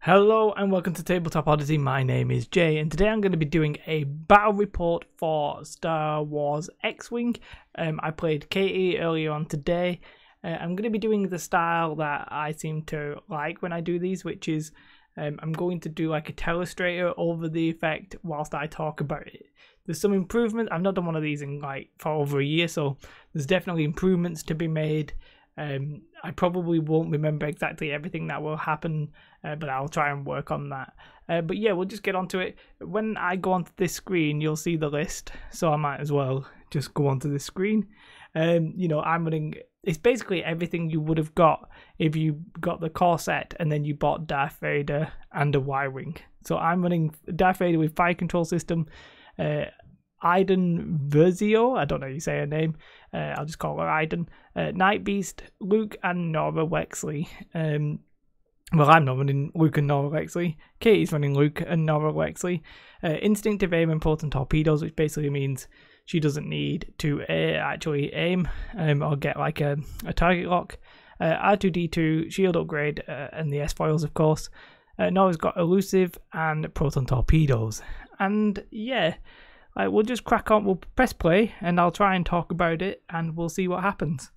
Hello and welcome to Tabletop Odyssey. My name is Jay and today I'm going to be doing a battle report for Star Wars X-Wing. I played Katie earlier on today. I'm going to be doing the style that I seem to like when I do these, which is I'm going to do like a telestrator over the effect whilst I talk about it. There's some improvement. I've not done one of these in like for over a year, so there's definitely improvements to be made. I probably won't remember exactly everything that will happen, but I'll try and work on that. But yeah, we'll just get onto it. When I go onto this screen, you'll see the list, so I might as well just go onto this screen. I'm running, it's basically everything you would have got if you got the core set and then you bought Darth Vader and a Y-Wing. So I'm running Darth Vader with fire control system, Iden Versio, I don't know how you say her name, I'll just call her Iden, Night Beast, Luke and Nora Wexley. Well, I'm not running Luke and Nora Wexley, Katie's running Luke and Nora Wexley. Instinctive aim and proton torpedoes, which basically means she doesn't need to actually aim or get like a target lock. R2-D2, shield upgrade, and the S-foils of course. Nora's got elusive and proton torpedoes. And yeah, we'll just crack on, we'll press play and I'll try and talk about it and we'll see what happens.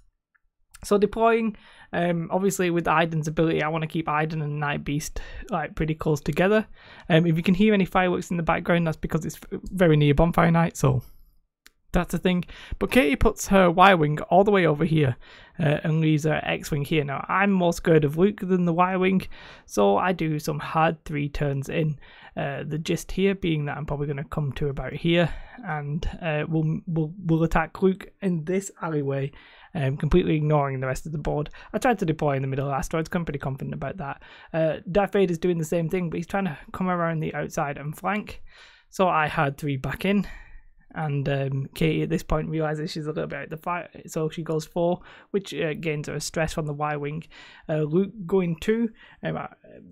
So deploying, obviously with Iden's ability, I want to keep Iden and Night Beast like pretty close together. If you can hear any fireworks in the background, that's because it's very near bonfire night, so that's the thing. But Katie puts her Y-Wing all the way over here and leaves her X-Wing here. Now, I'm more scared of Luke than the Y-Wing, so I do some hard 3 turns in. The gist here being that I'm probably going to come to about here, and we'll attack Luke in this alleyway, completely ignoring the rest of the board. I tried to deploy in the middle of asteroids, I'm pretty confident about that. Darth Vader's doing the same thing, but he's trying to come around the outside and flank, so I had 3 back in. And Katie at this point realizes she's a little bit out of the fight, so she goes 4, which gains her stress from the Y-Wing. Luke going 2.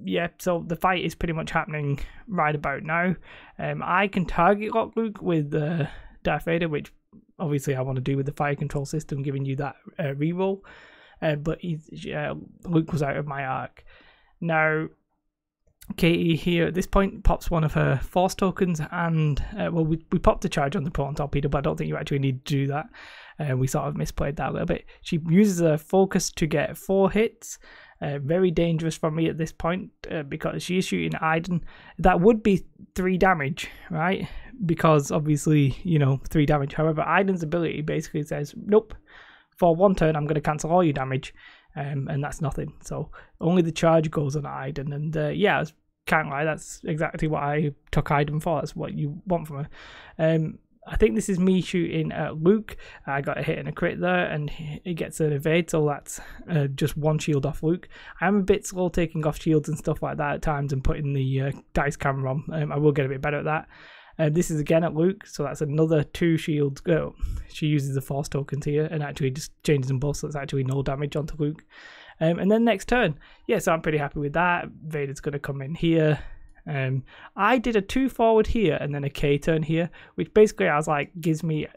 Yeah, so the fight is pretty much happening right about now. I can target lock Luke with Darth Vader, which obviously I want to do with the fire control system, giving you that reroll. But Luke was out of my arc. Now, Katie here at this point pops one of her force tokens and well, we popped a charge on the proton torpedo, but I don't think you actually need to do that. We sort of misplayed that a little bit. She uses her focus to get 4 hits. Very dangerous for me at this point because she is shooting Iden. That would be 3 damage, right? Because obviously, 3 damage. However, Iden's ability basically says, nope, for 1 turn I'm going to cancel all your damage. And that's nothing. So only the charge goes on Iden, and yeah, I can't lie, that's exactly what I took Iden for. That's what you want from her. I think this is me shooting at Luke. I got a hit and a crit there, and he gets an evade, so that's just 1 shield off Luke. I'm a bit slow taking off shields and stuff like that at times and putting the dice camera on. I will get a bit better at that. This is again at Luke, so that's another 2 shields. She uses the force tokens here and actually just changes them both, so it's actually no damage onto Luke. And then next turn, yeah, so I'm pretty happy with that. Vader's going to come in here. I did a 2 forward here and then a K turn here, which basically I was like gives me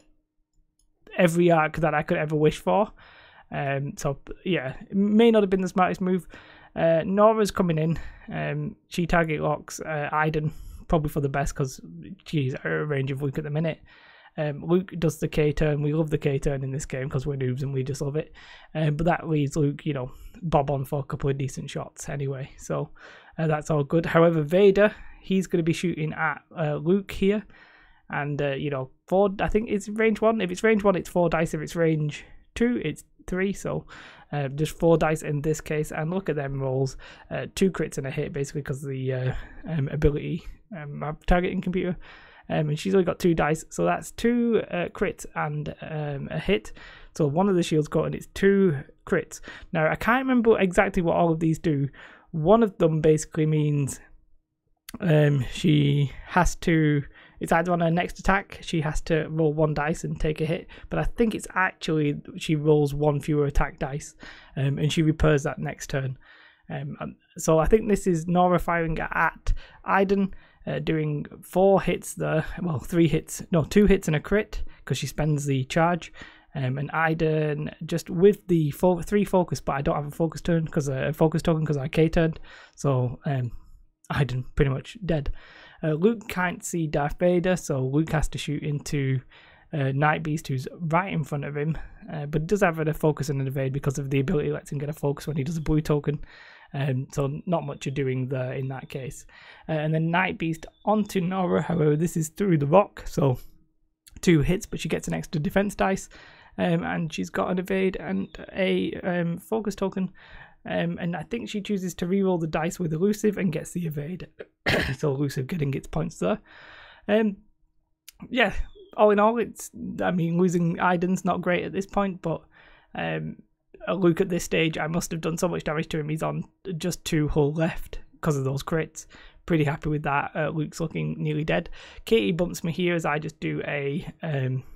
every arc that I could ever wish for. So yeah, it may not have been the smartest move. Nora's coming in. She target locks Iden. Probably for the best because she's out of range of Luke at the minute. Luke does the K turn. We love the K turn in this game because we're noobs and we just love it. But that leaves Luke, bob on for a couple of decent shots anyway. So that's all good. However, Vader, he's going to be shooting at Luke here. And, 4, I think it's range 1. If it's range 1, it's 4 dice. If it's range 2, it's 3. So just 4 dice in this case. And look at them rolls. 2 crits and a hit basically because of the ability. Targeting computer, and she's only got 2 dice, so that's 2 crits and a hit. So one of the shields got, and it's 2 crits. Now I can't remember exactly what all of these do. One of them basically means she has to. It's either on her next attack she has to roll 1 dice and take a hit, but I think it's actually she rolls 1 fewer attack dice, and she repairs that next turn. So I think this is Nora firing at Iden. Doing 4 hits there, well 3 hits, no 2 hits and a crit because she spends the charge, and Iden just with the 3 focus, but I don't have a focus turn because I K turned, so Iden pretty much dead. Luke can't see Darth Vader, so Luke has to shoot into Night Beast, who's right in front of him, but does have a focus and an evade because of the ability lets him get a focus when he does a blue token. So not much you're doing there in that case. And then Night Beast onto Nora. However, this is through the rock, so 2 hits, but she gets an extra defense dice, and she's got an evade and a focus token. And I think she chooses to reroll the dice with elusive and gets the evade. So elusive getting its points there. Yeah, all in all, losing Iden's not great at this point, but Luke at this stage, I must have done so much damage to him. He's on just 2 hull left because of those crits. Pretty happy with that. Luke's looking nearly dead. Katie bumps me here as I just do I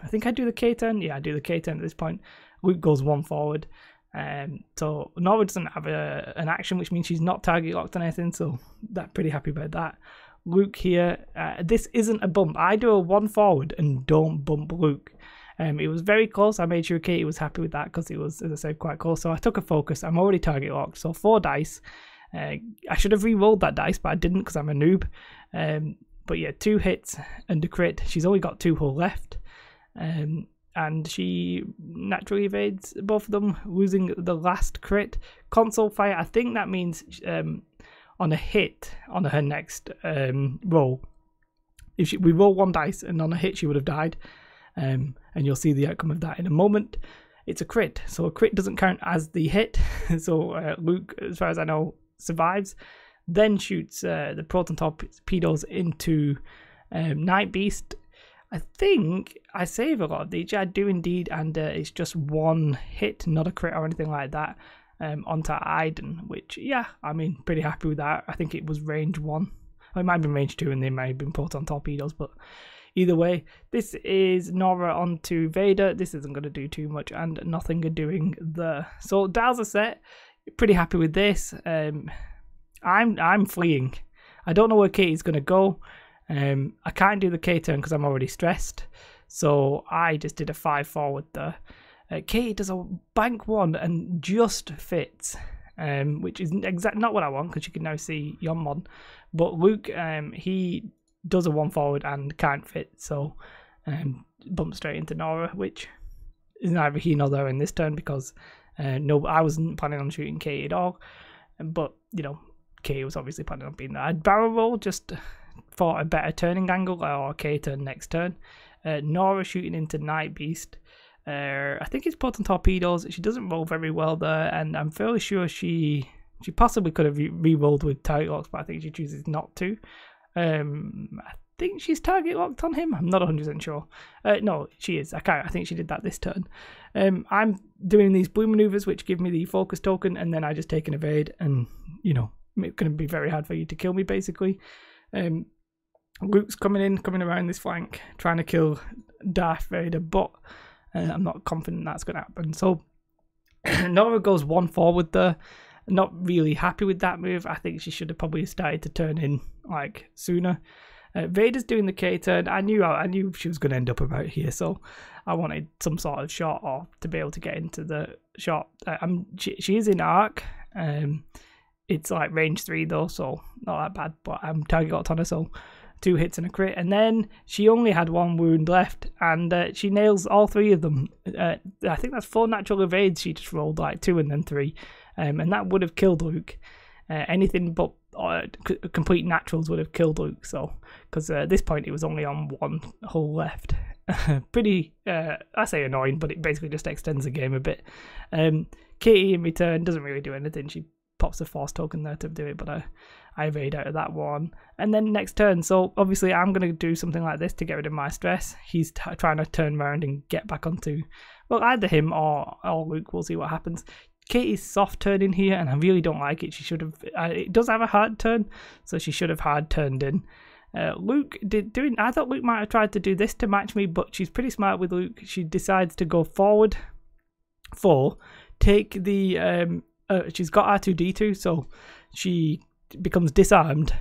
think I do the K-turn. Yeah, I do the K-turn at this point. Luke goes 1 forward. So Nora doesn't have an action, which means she's not target locked on anything, so that's pretty happy about that. Luke here, this isn't a bump. I do a 1 forward and don't bump Luke. It was very close. I made sure Katie was happy with that because it was, as I said, quite close. So I took a focus. I'm already target locked, so 4 dice. I should have re-rolled that dice, but I didn't because I'm a noob. But yeah, 2 hits and a crit. She's only got 2 hull left. And she naturally evades both of them, losing the last crit. Console fire, I think that means on a hit on her next roll, if we roll 1 dice and on a hit she would have died, and you'll see the outcome of that in a moment. It's a crit, so a crit doesn't count as the hit. So Luke, as far as I know, survives, then shoots the proton torpedoes into Night Beast. I think I save a lot of these. I do indeed, and it's just 1 hit, not a crit or anything like that, onto Iden, which, yeah, I mean, pretty happy with that. I think it was range 1. It might have been range 2 and they might have been proton torpedoes, but either way, this is Nora onto Vader. This isn't going to do too much, and nothing are doing there. So dials are set. Pretty happy with this. I'm fleeing. I don't know where Katie's going to go. I can't do the K-turn because I'm already stressed, so I just did a 5 forward there. Katie does a bank 1 and just fits, which is not what I want because you can now see Yonmon. But Luke, he does a 1 forward and can't fit, so bumps straight into Nora, which is neither here nor there in this turn because no, I wasn't planning on shooting Katie at all. But you know, Katie was obviously planning on being there. I'd barrel roll just for a better turning angle, or K-turn next turn. Nora shooting into Night Beast. I think it's proton torpedoes. She doesn't roll very well there, and I'm fairly sure she possibly could have re-rolled with target locks, but I think she chooses not to. I think she's target locked on him. I'm not 100% sure. No, she is. I think she did that this turn. I'm doing these blue maneuvers, which give me the focus token, and then I just take an evade, and you know, it's going to be very hard for you to kill me, basically. Luke's coming around this flank, trying to kill Darth Vader, but I'm not confident that's going to happen. So Nora goes 1 forward there. Not really happy with that move. I think she should have probably started to turn in like sooner. Vader's doing the K-turn. I knew she was going to end up about here, so I wanted some sort of shot or to be able to get into the shot. She is in arc. It's like range 3 though, so not that bad, but I'm target locked on her, so 2 hits and a crit. And then she only had 1 wound left, and she nails all 3 of them. I think that's 4 natural evades. She just rolled like 2 and then 3, and that would have killed Luke. Anything but complete naturals would have killed Luke, so because at this point it was only on 1 hull left. Pretty, I say annoying, but it basically just extends the game a bit. Katie in return doesn't really do anything. She pops a force token there to do it, but I evade out of that one. And then next turn, so obviously I'm going to do something like this to get rid of my stress. He's trying to turn around and get back onto, well, either him or Luke. We'll see what happens. Katie's soft turning here, and I really don't like it. She should have, it does have a hard turn, so she should have hard turned in. Luke I thought Luke might have tried to do this to match me, but she's pretty smart with Luke. She decides to go forward 4, take the, she's got R2-D2, so she becomes disarmed,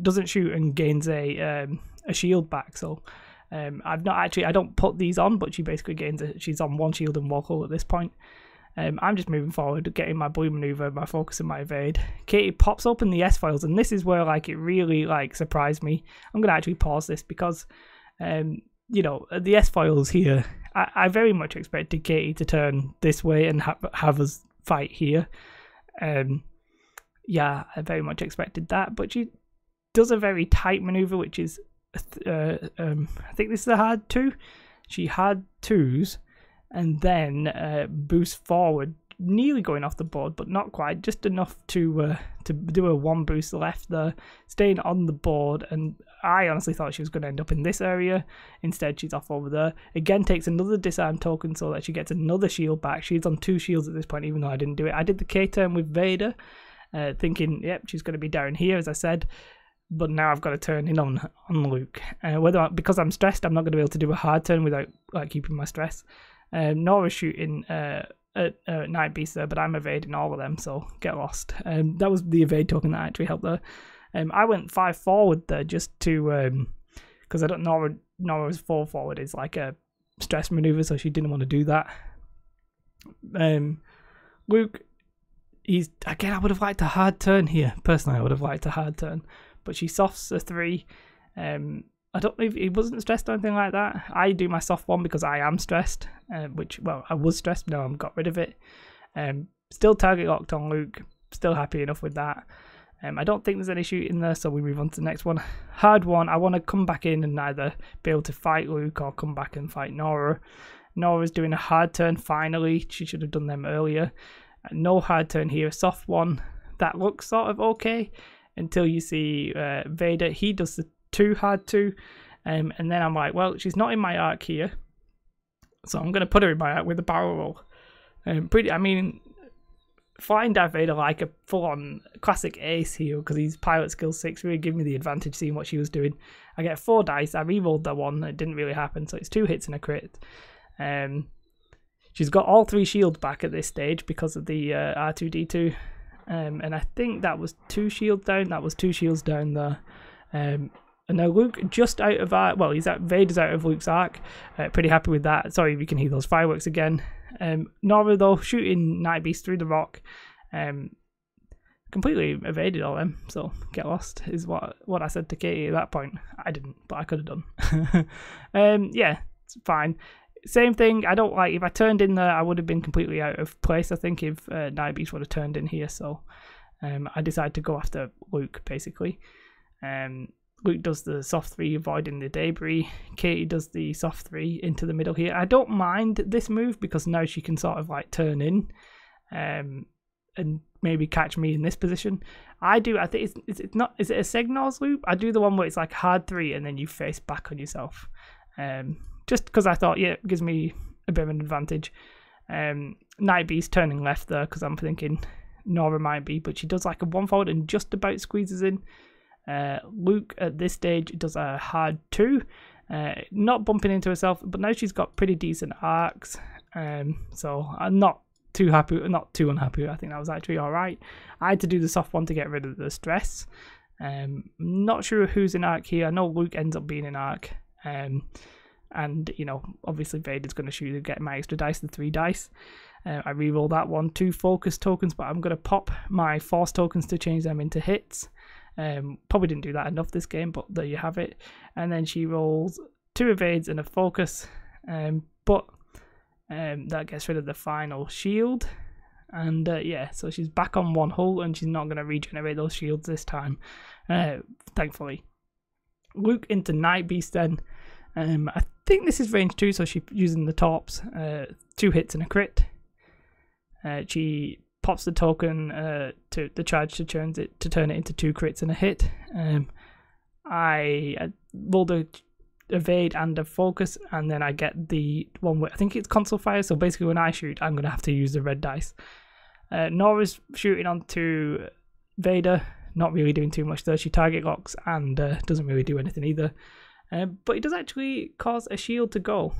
doesn't shoot, and gains a shield back. So I don't put these on, but she basically gains she's on 1 shield and 1 hull at this point. I'm just moving forward, getting my blue maneuver, my focus, and my evade. Katie pops open the S-foils, and this is where like it really like surprised me. I'm gonna actually pause this because, you know, the S-foils here, I very much expected Katie to turn this way and have us fight here. Yeah, I very much expected that, but she does a very tight maneuver, which is, I think this is a hard 2. She had 2s. And then boost forward, nearly going off the board, but not quite, just enough to do a 1 boost left there, staying on the board. And I honestly thought she was going to end up in this area. Instead, she's off over there. Again, takes another disarm token so that she gets another shield back. She's on 2 shields at this point, even though I didn't do it. I did the K-turn with Vader, thinking, yep, she's going to be down here, as I said. But now I've got to turn in on Luke. Because I'm stressed, I'm not going to be able to do a hard turn without like keeping my stress. Nora's shooting at Night Beast there, but I'm evading all of them, so get lost. That was the evade token that actually helped there. I went 5 forward there just to, because I don't know, Nora's 4 forward is like a stress maneuver, so she didn't want to do that. Luke, again, I would have liked a hard turn here. Personally, I would have liked a hard turn, but she softs a 3. I don't know if he wasn't stressed or anything like that. I do my soft 1 because I am stressed, which, well, I was stressed, now I've got rid of it. Still target locked on Luke, still happy enough with that. I don't think there's any shooting there, so we move on to the next one. Hard 1, I want to come back in and either be able to fight Luke or come back and fight Nora. Nora's doing a hard turn finally, she should have done them earlier. No hard turn here, soft 1, that looks sort of okay, until you see Vader, he does the 2 hard 2, and then I'm like, well, she's not in my arc here, so I'm going to put her in my arc with a barrel roll. I mean, flying Darth Vader like a full-on classic ace here, because he's pilot skill 6, really gave me the advantage seeing what she was doing. I get 4 dice, I re-rolled that 1, it didn't really happen, so it's 2 hits and a crit. She's got all 3 shields back at this stage because of the R2-D2, and I think that was 2 shields down, that was 2 shields down there. And now Luke just out of arc, well, Vader's out of Luke's arc, pretty happy with that. Sorry if you can hear those fireworks again. Nora though, shooting Night Beast through the rock, completely evaded all them, so get lost is what I said to Katie at that point. I didn't, but I could have done. Yeah, it's fine. Same thing, I don't like, if I turned in there, I would have been completely out of place, I think, if Night Beast would have turned in here, so I decided to go after Luke, basically. Luke does the soft 3, avoiding the debris. Katie does the soft 3 into the middle here. I don't mind this move because now she can sort of like turn in and maybe catch me in this position. I think it's not, is it a Segnar's loop? I do the one where it's like hard 3 and then you face back on yourself. Just because I thought, yeah, it gives me a bit of an advantage. Night Beast turning left there because I'm thinking Nora might be, but she does like a 1 forward and just about squeezes in. Luke at this stage does a hard 2, not bumping into herself, but now she's got pretty decent arcs, so I'm not too unhappy. I think that was actually alright. I had to do the soft 1 to get rid of the stress. Not sure who's in arc here. I know Luke ends up being in arc, and you know, obviously Vader's going to shoot to get my extra dice, the 3 dice. I re-roll that 1, 2 focus tokens, but I'm going to pop my force tokens to change them into hits. Probably didn't do that enough this game, but there you have it. And then she rolls 2 evades and a focus, but that gets rid of the final shield. And yeah, so she's back on 1 hull and she's not going to regenerate those shields this time, thankfully. Luke into Night Beast then. I think this is range 2, so she's using the torps, 2 hits and a crit. She pops the token to the charge to turn it into 2 crits and a hit. I rolled a evade and a focus, and then I get the one where I think it's console fire, so basically when I shoot I'm going to have to use the red dice. Nora's shooting onto Vader, not really doing too much there. She target locks and doesn't really do anything either, but it does actually cause a shield to go,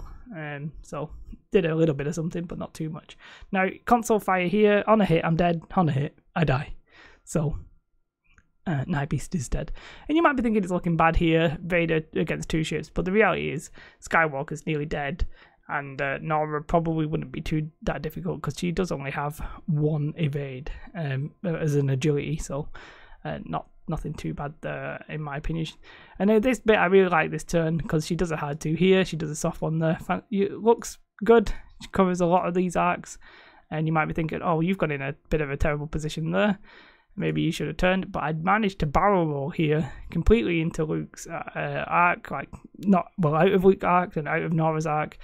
so did a little bit of something, but not too much. Now, console fire here, on a hit, I'm dead, on a hit, I die. So, Night Beast is dead. And you might be thinking it's looking bad here, Vader against 2 ships, but the reality is, Skywalker's nearly dead, And Nora probably wouldn't be that difficult because she does only have one evade as an agility, so nothing too bad there in my opinion. And this bit I really like this turn because she does a hard 2 here, she does a soft one there. It looks good, she covers a lot of these arcs, and you might be thinking, oh, you've got in a bit of a terrible position there, maybe you should have turned, but I'd managed to barrel roll here completely into Luke's arc, like out of Luke's arc and out of Nora's arc,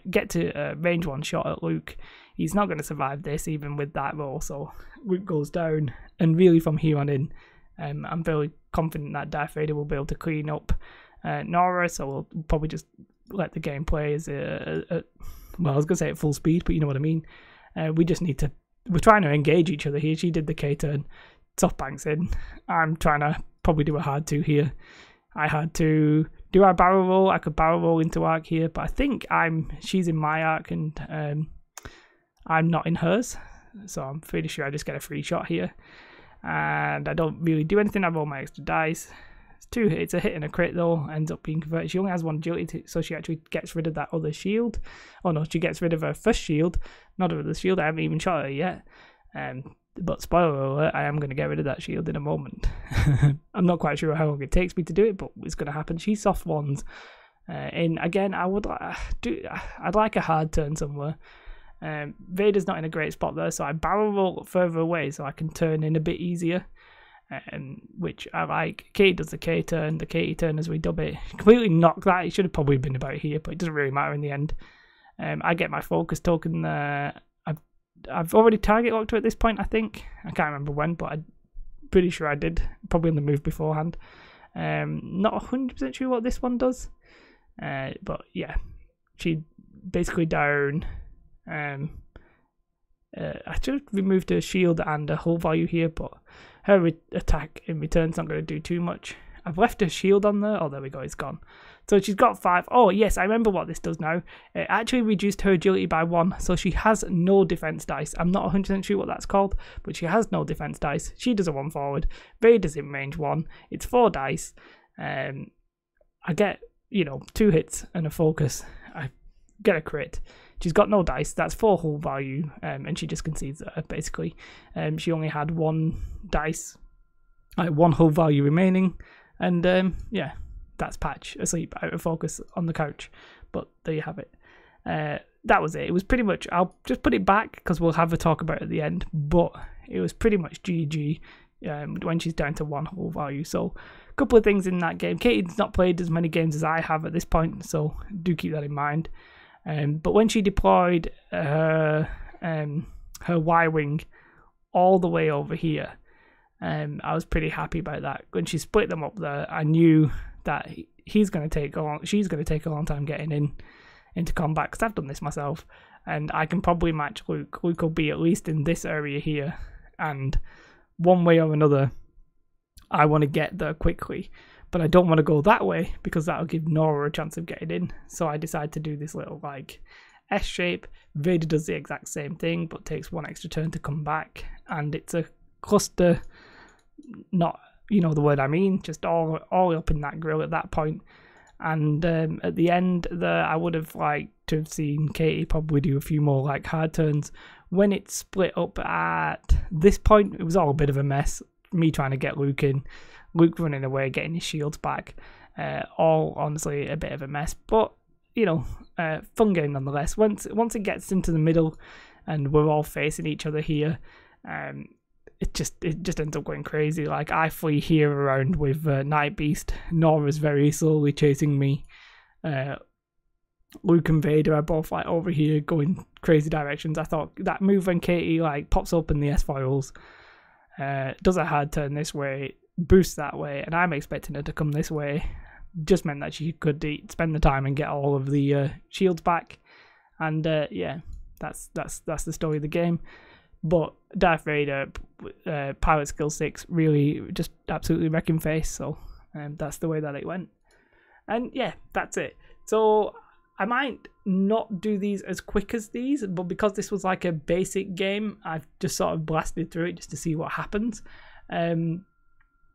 get to range 1 shot at Luke. He's not going to survive this even with that roll, so Luke goes down, and really from here on in, I'm fairly confident that Darth Vader will be able to clean up Nora, so we'll probably just let the game play as well, I was going to say at full speed, but you know what I mean. We just need to, we're trying to engage each other here. She did the K-turn, soft banks in. I'm trying to probably do a hard 2 here. I had to do our barrel roll. I could barrel roll into arc here, but I think she's in my arc and I'm not in hers, so I'm pretty sure I just get a free shot here. And I don't really do anything. I roll my extra dice. It's 2 hits, a hit and a crit though, ends up being converted. She only has 1 agility, so she actually gets rid of that other shield. Oh no, she gets rid of her first shield, not her other shield. I haven't even shot her yet. But spoiler alert, I am going to get rid of that shield in a moment. I'm not quite sure how long it takes me to do it, but it's going to happen. She soft ones. And again, I'd like a hard turn somewhere. Vader's not in a great spot there, so I barrel roll further away so I can turn in a bit easier, which I like. Katie does the K-turn, the Katie turn as we dub it. Completely knock that. It should have probably been about here, but it doesn't really matter in the end. I get my focus token there. I've already target locked her at this point, I think. I can't remember when, but I'm pretty sure I did. Probably on the move beforehand. Not 100% sure what this one does. But yeah, she basically down. I should have removed her shield and her hull value here, but her attack in return's not going to do too much. I've left her shield on there. Oh, there we go, it's gone. So she's got 5. Oh, yes, I remember what this does now. It actually reduced her agility by 1, so she has no defense dice. I'm not 100% sure what that's called, but she has no defense dice. She does a 1 forward. Vader's in range 1. It's 4 dice. I get, 2 hits and a focus. I get a crit. She's got no dice. That's 4 hull value, and she just concedes that, basically. She only had 1 dice, 1 hull value remaining, and yeah, that's Patch asleep out of focus on the couch. But there you have it. That was it. It was pretty much, I'll just put it back because we'll have a talk about it at the end, but it was pretty much GG when she's down to 1 hull value. So a couple of things in that game. Katie's not played as many games as I have at this point, so do keep that in mind. But when she deployed her Y-wing all the way over here, I was pretty happy about that. When she split them up there, I knew that she's going to take a long time getting into combat, because I've done this myself, and I can probably match Luke. Luke will be at least in this area here, and one way or another, I want to get there quickly. But I don't want to go that way because that'll give Nora a chance of getting in. So I decided to do this little S shape. Vader does the exact same thing but takes 1 extra turn to come back. And it's a cluster, not, the word I mean, just all up in that grill at that point. And at the end there, I would have liked to have seen Katie probably do a few more hard turns. When it split up at this point, it was all a bit of a mess. Me trying to get Luke in. Luke running away, getting his shields back. All honestly a bit of a mess, but fun game nonetheless. Once it gets into the middle and we're all facing each other here, it just ends up going crazy. I flee here around with Night Beast. Nora's very slowly chasing me. Luke and Vader are both over here going crazy directions. I thought that move when Katie pops open the S-foils, does a hard turn this way, boost that way, and I'm expecting her to come this way. Just meant that she could spend the time and get all of the shields back, and yeah, that's the story of the game. But Darth Vader, pilot skill 6, really just absolutely wrecking face. So that's the way that it went, and yeah, that's it. So I might not do these as quick as these, but because this was a basic game, I've just sort of blasted through it just to see what happens.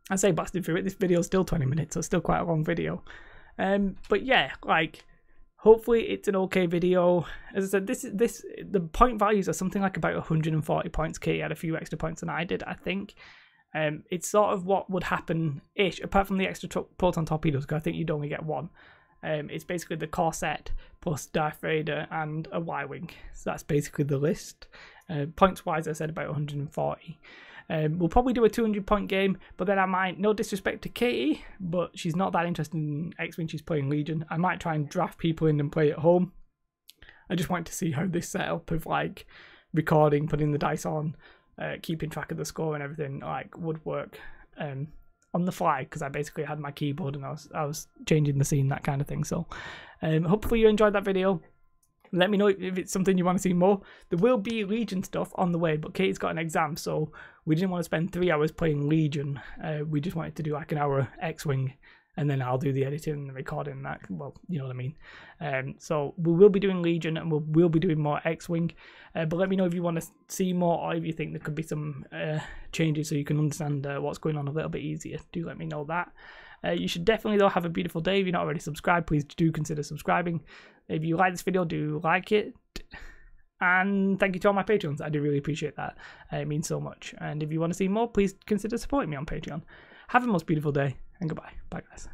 I say blasted through it, this video is still 20 minutes, so it's still quite a long video. But yeah, hopefully it's an okay video. As I said, the point values are something like about 140 points. Katie had a few extra points than I did, I think. It's sort of what would happen-ish, apart from the extra proton torpedoes, because I think you'd only get one. It's basically the corset plus Darth Vader and a Y-wing. So that's basically the list. Points-wise, I said about 140. We'll probably do a 200-point game, but then I might, no disrespect to Katie, but she's not that interested in X-Wing, she's playing Legion. I might try and draft people in and play at home. I just want to see how this setup of like recording, putting the dice on, keeping track of the score and everything like would work on the fly, because I basically had my keyboard and I was changing the scene, that kind of thing. So hopefully you enjoyed that video. Let me know if it's something you want to see more. There will be Legion stuff on the way, but Katie's got an exam, so we didn't want to spend 3 hours playing Legion. We just wanted to do like an hour X-Wing, and then I'll do the editing and the recording and that. Well, you know what I mean. So we will be doing Legion, and we'll be doing more X-Wing. But let me know if you want to see more, or if you think there could be some changes so you can understand what's going on a little bit easier. Do let me know that. You should definitely, though, have a beautiful day. If you're not already subscribed, please do consider subscribing. If you like this video, do like it. And thank you to all my patrons. I do really appreciate that. It means so much. And if you want to see more, please consider supporting me on Patreon. Have a most beautiful day, and goodbye. Bye, guys.